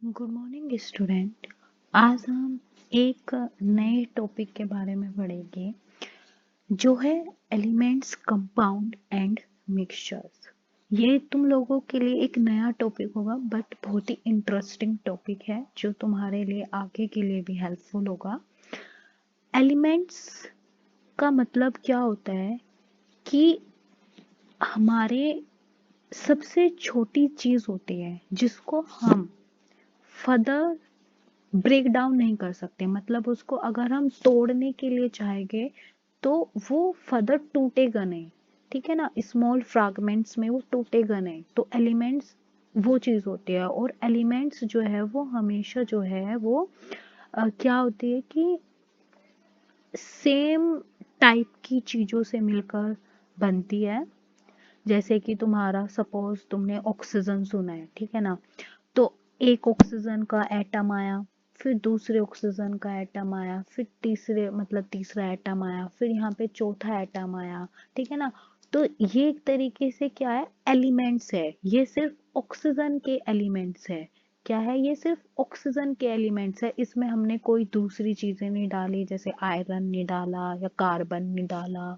Good morning student. आज हम एक नए टॉपिक के बारे में पढ़ेंगे जो है एलिमेंट्स, कंपाउंड एंड मिक्सचर्स। ये तुम लोगों के लिए एक नया टॉपिक होगा बट बहुत ही इंटरेस्टिंग टॉपिक है जो तुम्हारे लिए आगे के लिए भी हेल्पफुल होगा। एलिमेंट्स का मतलब क्या होता है कि हमारे सबसे छोटी चीज होती है जिसको हम फर्दर ब्रेक डाउन नहीं कर सकते, मतलब उसको अगर हम तोड़ने के लिए चाहेंगे तो वो फर्दर टूटेगा नहीं। ठीक है ना, स्मॉल फ्रैगमेंट्स में वो टूटेगा नहीं। तो एलिमेंट्स वो चीज होती है, और एलिमेंट्स जो है वो हमेशा जो है वो क्या होती है कि सेम टाइप की चीजों से मिलकर बनती है। जैसे कि तुम्हारा सपोज तुमने ऑक्सीजन सुना है, ठीक है ना, तो एक ऑक्सीजन का एटम आया, फिर दूसरे ऑक्सीजन का एटम आया, फिर तीसरे मतलब तीसरा एटम आया, फिर यहाँ पे चौथा एटम आया। ठीक है ना, तो ये एक तरीके से क्या है, एलिमेंट्स है। ये सिर्फ ऑक्सीजन के एलिमेंट्स है। क्या है, ये सिर्फ ऑक्सीजन के एलिमेंट्स है। इसमें हमने कोई दूसरी चीजें नहीं डाली, जैसे आयरन नहीं डाला या कार्बन नहीं डाला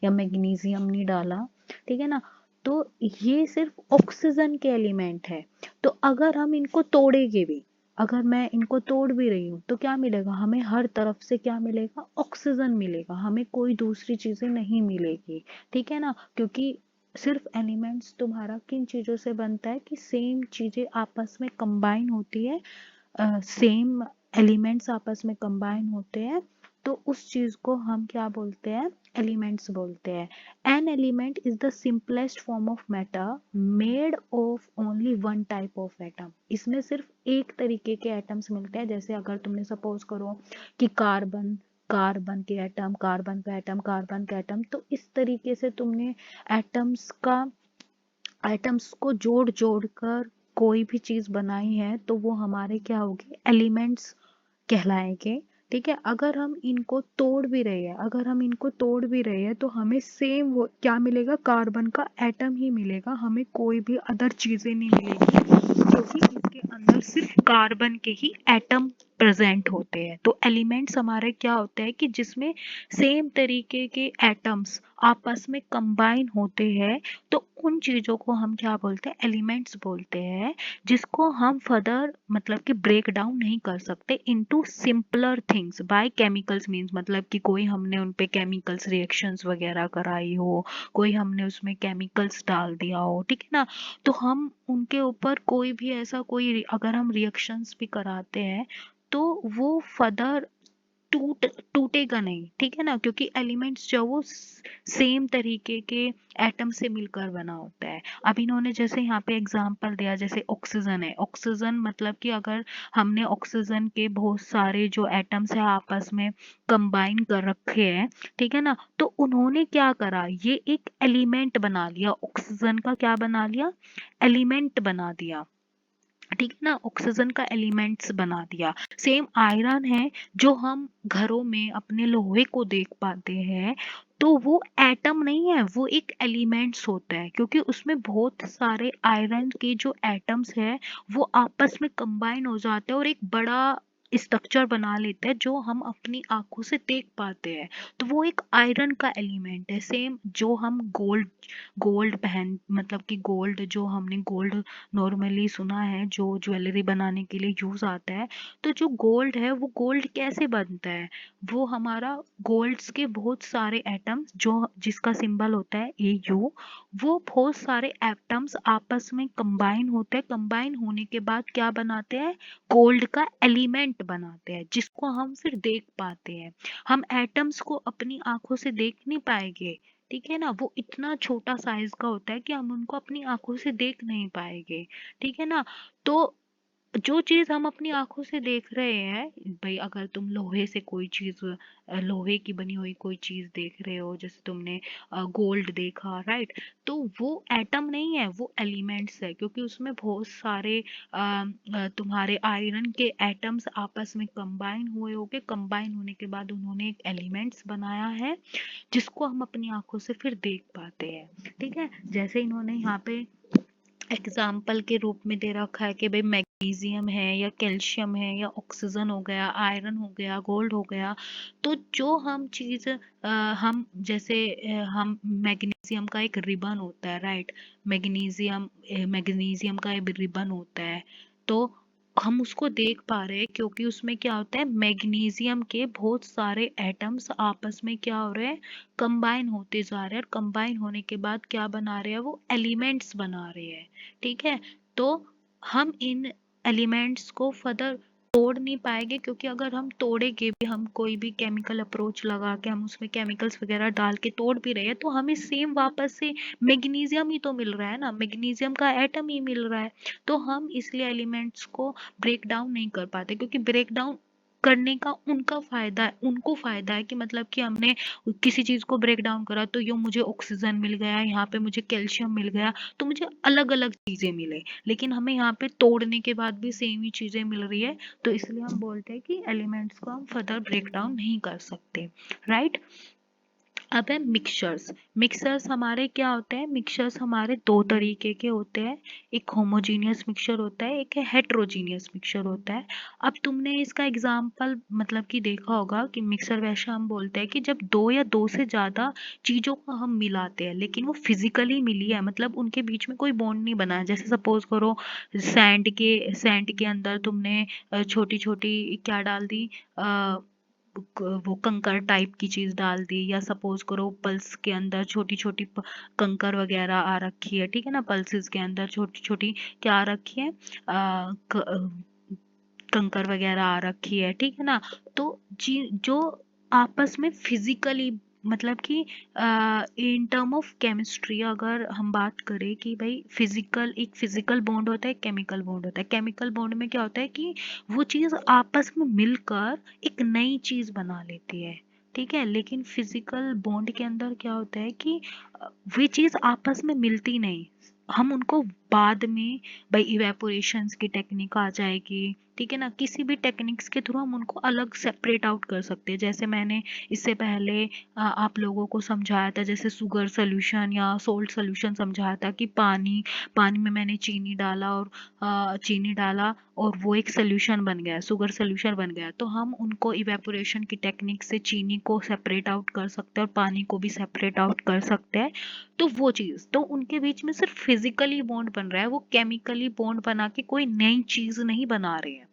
या मैग्नीशियम नहीं डाला। ठीक है ना, तो ये सिर्फ ऑक्सीजन के एलिमेंट है। तो अगर हम इनको तोड़ेंगे भी, अगर मैं इनको तोड़ भी रही हूँ तो क्या मिलेगा हमें, हर तरफ से क्या मिलेगा, ऑक्सीजन मिलेगा, हमें कोई दूसरी चीजें नहीं मिलेगी। ठीक है ना, क्योंकि सिर्फ एलिमेंट्स तुम्हारा किन चीजों से बनता है कि सेम चीजें आपस में कंबाइन होती है, सेम एलिमेंट्स आपस में कंबाइन होते हैं, तो उस चीज को हम क्या बोलते हैं, एलिमेंट्स बोलते हैं। An element is the simplest form of matter made of only one type of atom. इसमें सिर्फ एक तरीके के एटम्स मिलते हैं। जैसे अगर तुमने सपोज करो कि कार्बन, कार्बन के एटम, कार्बन का एटम, कार्बन का एटम, तो इस तरीके से तुमने एटम्स का, आइटम्स को जोड़ जोड़ कर कोई भी चीज बनाई है तो वो हमारे क्या होगी, एलिमेंट्स कहलाएंगे। ठीक है, अगर हम इनको तोड़ भी रहे हैं, अगर हम इनको तोड़ भी रहे हैं तो हमें सेम वो क्या मिलेगा, कार्बन का एटम ही मिलेगा, हमें कोई भी अदर चीजें नहीं मिलेगी, क्योंकि इसके अंदर सिर्फ कार्बन के ही एटम प्रेजेंट होते हैं। तो एलिमेंट्स हमारे क्या होते हैं कि जिसमें सेम तरीके के एटम्स आपस में कंबाइन होते हैं, तो उन चीजों को हम क्या बोलते हैं, एलिमेंट्स बोलते हैं, जिसको हम फर्दर मतलब कि ब्रेक डाउन नहीं कर सकते into simpler things by chemicals means, मतलब कि कोई हमने उन पे केमिकल्स रिएक्शंस वगैरह कराई हो, कोई हमने उसमें केमिकल्स डाल दिया हो, ठीक है ना, तो हम उनके ऊपर कोई भी ऐसा कोई अगर हम रिएक्शंस भी कराते हैं तो वो फर्दर टूटेगा नहीं। ठीक है ना, क्योंकि एलिमेंट्स जो वो सेम तरीके के एटम से मिलकर बना होता है। अब इन्होंने जैसे यहाँ पे एग्जांपल दिया, जैसे ऑक्सीजन है, ऑक्सीजन मतलब कि अगर हमने ऑक्सीजन के बहुत सारे जो एटम्स है आपस में कंबाइन कर रखे हैं, ठीक है ना, तो उन्होंने क्या करा, ये एक एलिमेंट बना लिया, ऑक्सीजन का क्या बना लिया, एलिमेंट बना दिया। ठीक है ना, ऑक्सीजन का एलिमेंट्स बना दिया। सेम आयरन है जो हम घरों में अपने लोहे को देख पाते हैं, तो वो एटम नहीं है, वो एक एलिमेंट्स होता है, क्योंकि उसमें बहुत सारे आयरन के जो एटम्स है वो आपस में कंबाइन हो जाते हैं और एक बड़ा स्ट्रक्चर बना लेते हैं जो हम अपनी आंखों से देख पाते हैं। तो वो एक आयरन का एलिमेंट है। सेम जो हम गोल्ड, गोल्ड पहन मतलब कि गोल्ड जो हमने गोल्ड नॉर्मली सुना है जो ज्वेलरी बनाने के लिए यूज आता है, तो जो गोल्ड है वो गोल्ड कैसे बनता है, वो हमारा गोल्ड्स के बहुत सारे एटम्स जो जिसका सिंबल होता है AU, वो बहुत सारे एटम्स आपस में कंबाइन होते हैं, कंबाइन होने के बाद क्या बनाते हैं, गोल्ड का एलिमेंट बनाते हैं, जिसको हम फिर देख पाते हैं। हम एटम्स को अपनी आंखों से देख नहीं पाएंगे, ठीक है ना, वो इतना छोटा साइज का होता है कि हम उनको अपनी आंखों से देख नहीं पाएंगे। ठीक है ना, तो जो चीज हम अपनी आंखों से देख रहे हैं, भाई अगर तुम लोहे से कोई चीज, लोहे की बनी हुई कोई चीज देख रहे हो, जैसे तुमने गोल्ड देखा, राइट, तो वो एटम नहीं है, वो एलिमेंट्स है, क्योंकि उसमें बहुत सारे तुम्हारे आयरन के एटम्स आपस में कंबाइन हुए होंगे, कंबाइन होने के बाद उन्होंने एक एलिमेंट्स बनाया है जिसको हम अपनी आंखों से फिर देख पाते हैं। ठीक है, जैसे इन्होंने यहाँ पे एग्जाम्पल के रूप में दे रखा है कि भाई मैग्नीशियम है या कैल्शियम है या ऑक्सीजन हो गया, आयरन हो गया, गोल्ड हो गया, तो जो हम चीज़ हम जैसे हम मैग्नीशियम का एक रिबन होता है, राइट, मैग्नीशियम का एक रिबन होता है, तो हम उसको देख पा रहे हैं क्योंकि उसमें क्या होता है, मैग्नीशियम के बहुत सारे एटम्स आपस में क्या हो रहे हैं, कंबाइन होते जा रहे हैं, और कंबाइन होने के बाद क्या बना रहे हैं, वो एलिमेंट्स बना रहे हैं, ठीक है। तो हम इन एलिमेंट्स को फर्दर तोड़ नहीं पाएंगे, क्योंकि अगर हम तोड़ेंगे भी, हम कोई भी केमिकल अप्रोच लगा के हम उसमें केमिकल्स वगैरह डाल के तोड़ भी रहे हैं, तो हमें सेम वापस से मैग्नीशियम ही तो मिल रहा है ना, मैग्नीशियम का एटम ही मिल रहा है। तो हम इसलिए एलिमेंट्स को ब्रेक डाउन नहीं कर पाते, क्योंकि ब्रेक डाउन करने का उनका फायदा है, उनको फायदा है कि मतलब कि हमने किसी चीज को ब्रेक डाउन करा तो यो मुझे ऑक्सीजन मिल गया, यहाँ पे मुझे कैल्शियम मिल गया, तो मुझे अलग अलग चीजें मिले, लेकिन हमें यहाँ पे तोड़ने के बाद भी सेम ही चीजें मिल रही है, तो इसलिए हम बोलते हैं कि एलिमेंट्स को हम फर्दर ब्रेक डाउन नहीं कर सकते, राइट। अब है मिक्सचर्स। मिक्सचर्स हमारे क्या होते हैं, मिक्सचर्स हमारे दो तरीके के होते हैं, एक होमोजीनियस मिक्सचर होता है, एक है हेट्रोजीनियस मिक्सचर होता है। अब तुमने इसका एग्जाम्पल मतलब कि देखा होगा कि मिक्सर वैसे हम बोलते हैं कि जब दो या दो से ज्यादा चीजों को हम मिलाते हैं, लेकिन वो फिजिकली मिली है, मतलब उनके बीच में कोई बॉन्ड नहीं बना है। जैसे सपोज करो सैंड के अंदर तुमने छोटी छोटी क्या डाल दी, वो कंकर टाइप की चीज डाल दी, या सपोज करो पल्स के अंदर छोटी छोटी कंकर वगैरह आ रखी है, ठीक है ना, पल्सेस के अंदर छोटी छोटी क्या आ रखी है, कंकर वगैरह आ रखी है, ठीक है ना। तो जो आपस में फिजिकली मतलब कि इन टर्म ऑफ केमिस्ट्री अगर हम बात करें कि भाई एक फिजिकल बॉन्ड होता है, केमिकल बॉन्ड होता है। केमिकल बॉन्ड में क्या होता है कि वो चीज आपस में मिलकर एक नई चीज बना लेती है, ठीक है। लेकिन फिजिकल बॉन्ड के अंदर क्या होता है कि वे चीज आपस में मिलती नहीं, हम उनको बाद में भाई इवेपोरेशंस की टेक्निक आ जाएगी, ठीक है ना, किसी भी टेक्निक्स के थ्रू हम उनको अलग सेपरेट आउट कर सकते हैं। जैसे मैंने इससे पहले आप लोगों को समझाया था, जैसे शुगर सोल्यूशन या सोल्ट सोल्यूशन समझाया था कि पानी पानी में मैंने चीनी डाला और वो एक सोल्यूशन बन गया, शुगर सोल्यूशन बन गया, तो हम उनको इवेपोरेशन की टेक्निक से चीनी को सेपरेट आउट कर सकते हैं और पानी को भी सेपरेट आउट कर सकते हैं। तो वो चीज तो उनके बीच में सिर्फ फिजिकली बॉन्ड बन रहा है, वो केमिकली बॉन्ड बना के कोई नई चीज नहीं बना रहे हैं।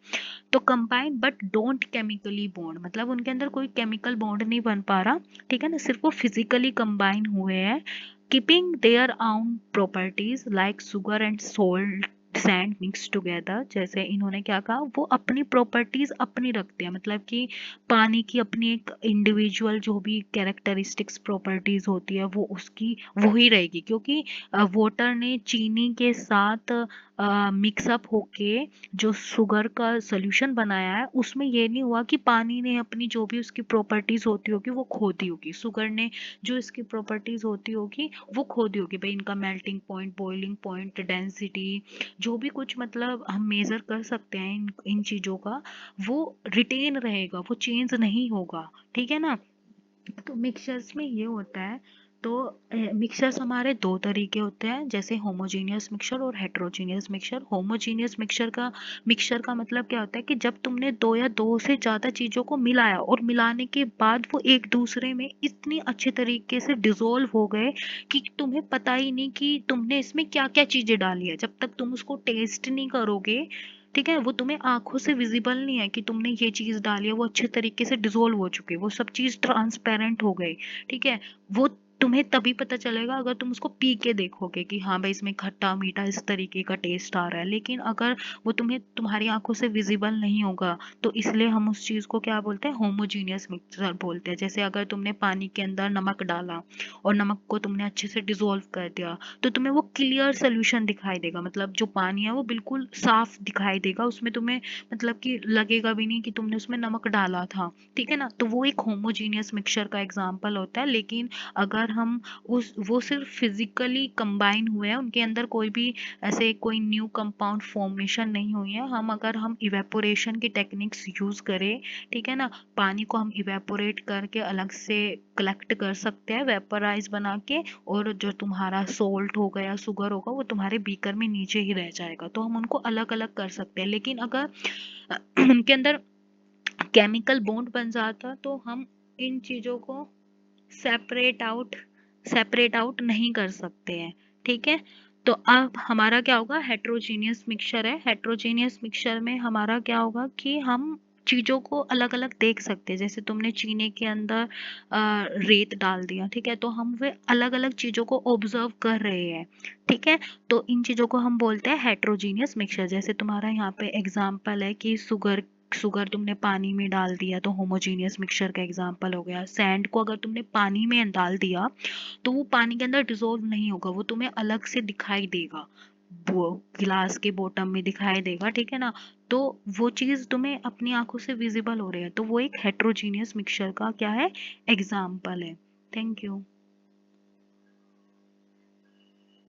तो combine but don't chemically bond, मतलब उनके अंदर कोई केमिकल बॉन्ड नहीं बन पा रहा, ठीक है ना, सिर्फ वो फिजिकली कंबाइन हुए हैं, keeping their own properties like sugar and salt sand mix together. जैसे इन्होंने क्या कहा, वो अपनी प्रॉपर्टीज अपनी रखते हैं, मतलब कि पानी की अपनी एक इंडिविजुअल जो भी कैरेक्टरिस्टिक्स प्रॉपर्टीज होती है वो उसकी वही रहेगी, क्योंकि वाटर ने चीनी के साथ मिक्सअप होके जो शुगर का सोल्यूशन बनाया है, उसमें ये नहीं हुआ कि पानी ने अपनी जो भी उसकी प्रॉपर्टीज होती होगी वो खो दी होगी, शुगर ने जो इसकी प्रॉपर्टीज होती होगी वो खो दी होगी, भाई इनका melting point, boiling point, density, जो भी कुछ मतलब हम मेजर कर सकते हैं इन चीजों का, वो रिटेन रहेगा, वो चेंज नहीं होगा, ठीक है ना। तो मिक्सचर्स में ये होता है। तो मिक्सचर्स हमारे दो तरीके होते हैं, जैसे होमोजीनियस मिक्सचर और हेट्रोजीनियस मिक्सचर। होमोजीनियस मिक्सचर का मतलब क्या होता है कि जब तुमने दो या दो से ज्यादा चीजों को मिलाया और मिलाने के बाद वो एक दूसरे में इतनी अच्छे तरीके से डिसॉल्व हो गए कि तुम्हें पता ही नहीं कि तुमने इसमें क्या क्या चीजें डाली है, जब तक तुम उसको टेस्ट नहीं करोगे, ठीक है, वो तुम्हें आंखों से विजिबल नहीं है कि तुमने ये चीज डाली है, वो अच्छे तरीके से डिसॉल्व हो चुके, वो सब चीज ट्रांसपेरेंट हो गई, ठीक है। वो तुम्हें तभी पता चलेगा अगर तुम उसको पी के देखोगे कि हाँ भाई इसमें खट्टा मीठा इस तरीके का टेस्ट आ रहा है, लेकिन अगर वो तुम्हें तुम्हारी आंखों से विजिबल नहीं होगा, तो इसलिए हम उस चीज को क्या बोलते हैं, होमोजीनियस मिक्सचर बोलते हैं। जैसे अगर तुमने पानी के अंदर नमक डाला और नमक को तुमने अच्छे से डिसॉल्व कर दिया, तो तुम्हें वो क्लियर सोल्यूशन दिखाई देगा, मतलब जो पानी है वो बिल्कुल साफ दिखाई देगा, उसमें तुम्हें मतलब कि लगेगा भी नहीं कि तुमने उसमें नमक डाला था, ठीक है ना। तो वो एक होमोजीनियस मिक्सचर का एग्जाम्पल होता है। लेकिन अगर हम उस वो सिर्फ फिजिकली कंबाइन हुए हैं, उनके अंदर कोई भी ऐसे कोई न्यू कंपाउंड फॉर्मेशन नहीं हुई है, अगर हम इवेपोरेशन की टेक्निक्स यूज करें, ठीक है ना, पानी को हम इवेपोरेट करके अलग से कलेक्ट कर सकते हैं वेपराइज बना के, और जो तुम्हारा सोल्ट हो गया, शुगर होगा, वो तुम्हारे बीकर में नीचे ही रह जाएगा, तो हम उनको अलग अलग कर सकते हैं। लेकिन अगर उनके अंदर केमिकल बॉन्ड बन जाता तो हम इन चीजों को सेपरेट आउट नहीं कर सकते हैं, ठीक है। तो अब हमारा क्या होगा, हेट्रोजीनियस मिक्सचर है। हेट्रोजीनियस मिक्सचर में हमारा क्या होगा कि हम चीजों को अलग अलग देख सकते हैं। जैसे तुमने चीनी के अंदर रेत डाल दिया, ठीक है, तो हम वे अलग अलग चीजों को ऑब्जर्व कर रहे हैं, ठीक है। तो इन चीजों को हम बोलते हैं हेट्रोजीनियस मिक्सचर। जैसे तुम्हारा यहाँ पे एग्जाम्पल है कि शुगर तुमने पानी में डाल दिया तो होमोजीनियस मिक्सचर का एग्जांपल हो गया। सैंड को अगर तुमने पानी में डाल दिया तो वो पानी के अंदर डिसॉल्व नहीं होगा, वो तुम्हें अलग से दिखाई देगा, वो गिलास के बॉटम में दिखाई देगा, ठीक है ना। तो वो चीज तुम्हें अपनी आंखों से विजिबल हो रही है, तो वो एक हेट्रोजीनियस मिक्सचर का क्या है, एग्जाम्पल है। Thank you.